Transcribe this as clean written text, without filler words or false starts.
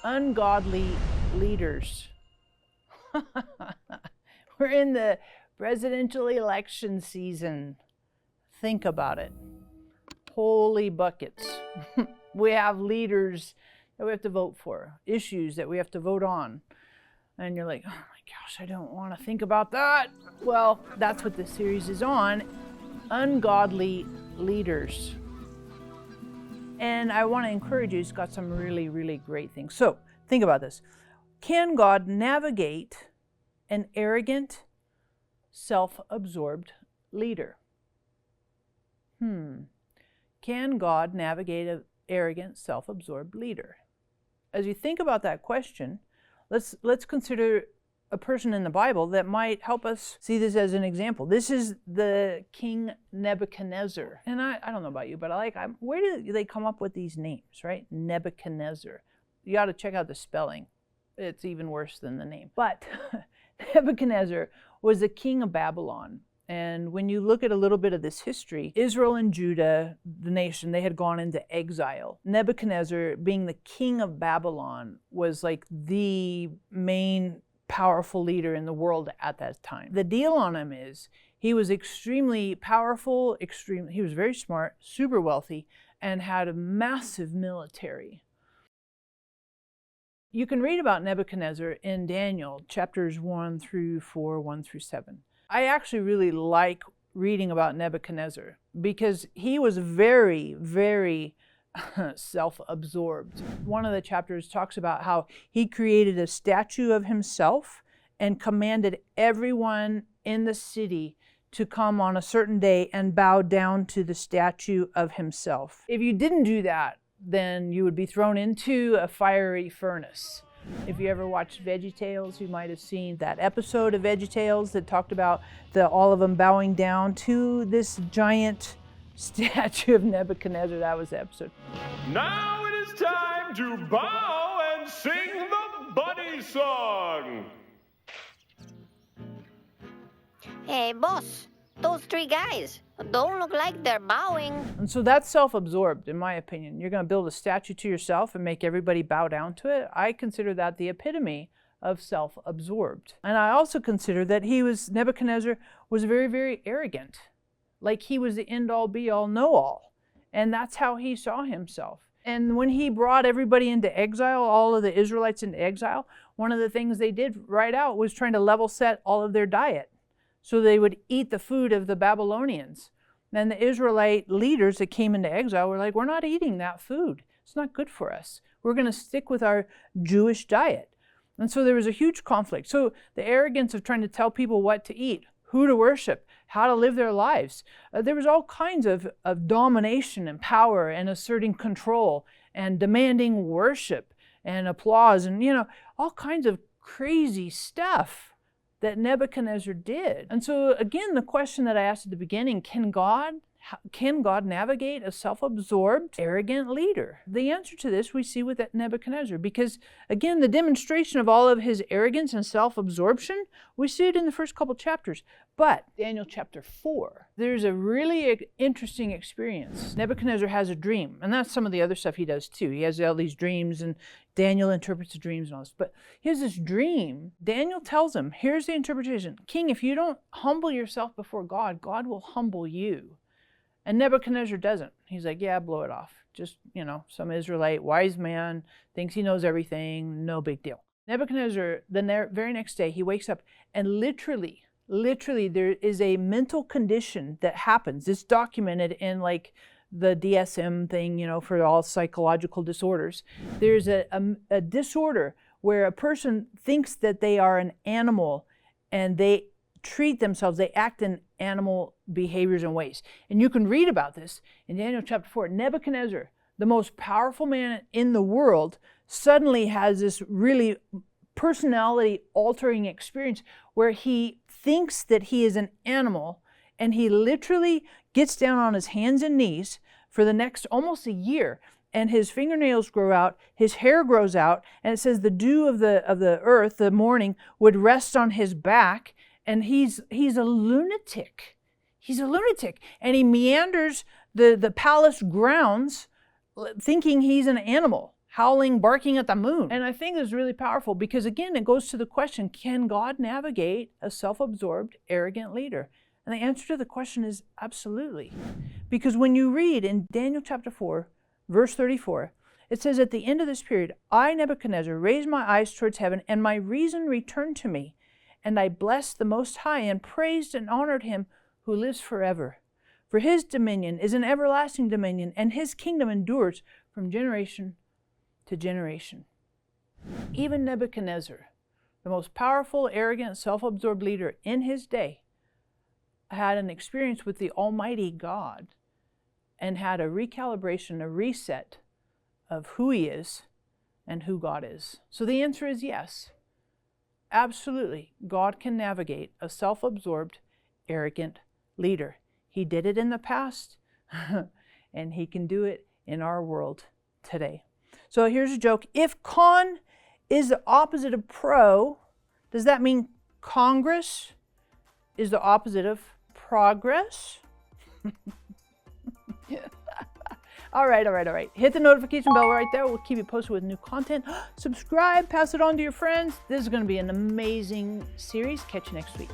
Ungodly leaders. We're in the presidential election season. Think about it. Holy buckets. We have leaders that we have to vote for, issues that we have to vote on. And you're like, oh my gosh, I don't want to think about that. Well, that's what this series is on. Ungodly leaders. And I want to encourage you, it's got some really, really great things. So think about this. Can God navigate an arrogant, self-absorbed leader? Can God navigate an arrogant, self-absorbed leader? As you think about that question, let's consider a person in the Bible that might help us see this as an example. This is the King Nebuchadnezzar. And I don't know about you, but where do they come up with these names, right? Nebuchadnezzar. You ought to check out the spelling. It's even worse than the name. But Nebuchadnezzar was the king of Babylon. And when you look at a little bit of this history, Israel and Judah, the nation, they had gone into exile. Nebuchadnezzar, being the king of Babylon, was like the main powerful leader in the world at that time. The deal on him is he was extremely powerful, he was very smart, super wealthy, and had a massive military. You can read about Nebuchadnezzar in Daniel, chapters 1 through 4, 1 through 7. I actually really like reading about Nebuchadnezzar because he was very, very self-absorbed. One of the chapters talks about how he created a statue of himself and commanded everyone in the city to come on a certain day and bow down to the statue of himself. If you didn't do that, then you would be thrown into a fiery furnace. If you ever watched VeggieTales, you might have seen that episode of VeggieTales that talked about all of them bowing down to this giant statue of Nebuchadnezzar. That was the episode. Now it is time to bow and sing the bunny song. Hey, boss, those three guys don't look like they're bowing. And so that's self-absorbed, in my opinion. You're going to build a statue to yourself and make everybody bow down to it. I consider that the epitome of self-absorbed. And I also consider that Nebuchadnezzar was very, very arrogant. Like he was the end-all, be-all, know-all. And that's how he saw himself. And when he brought everybody into exile, all of the Israelites into exile, one of the things they did right out was trying to level set all of their diet. So they would eat the food of the Babylonians. And the Israelite leaders that came into exile were like, we're not eating that food. It's not good for us. We're going to stick with our Jewish diet. And so there was a huge conflict. So the arrogance of trying to tell people what to eat, who to worship, how to live their lives. There was all kinds of domination and power and asserting control and demanding worship and applause and, all kinds of crazy stuff that Nebuchadnezzar did. And so again, the question that I asked at the beginning, can God navigate a self-absorbed, arrogant leader? The answer to this we see with Nebuchadnezzar, because again, the demonstration of all of his arrogance and self-absorption, we see it in the first couple chapters. But Daniel chapter 4, there's a really interesting experience. Nebuchadnezzar has a dream, and that's some of the other stuff he does too. He has all these dreams, and Daniel interprets the dreams and all this. But he has this dream. Daniel tells him, here's the interpretation. King, if you don't humble yourself before God, God will humble you. And Nebuchadnezzar doesn't. He's like, yeah, blow it off. Just, some Israelite wise man thinks he knows everything. No big deal. Nebuchadnezzar, the very next day, he wakes up and literally there is a mental condition that happens. It's documented in like the DSM thing, for all psychological disorders. There's a disorder where a person thinks that they are an animal and they treat themselves, they act in animal behaviors and ways. And you can read about this in Daniel chapter 4. Nebuchadnezzar, the most powerful man in the world, suddenly has this really personality altering experience where he thinks that he is an animal, and he literally gets down on his hands and knees for the next almost a year, and his fingernails grow out, his hair grows out, and it says the dew of the earth, the morning, would rest on his back, and he's a lunatic. He's a lunatic, and he meanders the palace grounds thinking he's an animal, howling, barking at the moon. And I think it's really powerful because, again, it goes to the question, can God navigate a self-absorbed, arrogant leader? And the answer to the question is absolutely. Because when you read in Daniel chapter 4, verse 34, it says, at the end of this period, I, Nebuchadnezzar, raised my eyes towards heaven, and my reason returned to me. And I blessed the Most High, and praised and honored him who lives forever. For his dominion is an everlasting dominion, and his kingdom endures from generation to generation. Even Nebuchadnezzar, the most powerful, arrogant, self-absorbed leader in his day, had an experience with the Almighty God and had a recalibration, a reset of who he is and who God is. So the answer is yes. Absolutely, God can navigate a self-absorbed, arrogant leader. He did it in the past, and he can do it in our world today. So here's a joke. If con is the opposite of pro, does that mean Congress is the opposite of progress? All right. Hit the notification bell right there. We'll keep you posted with new content. Subscribe, pass it on to your friends. This is going to be an amazing series. Catch you next week.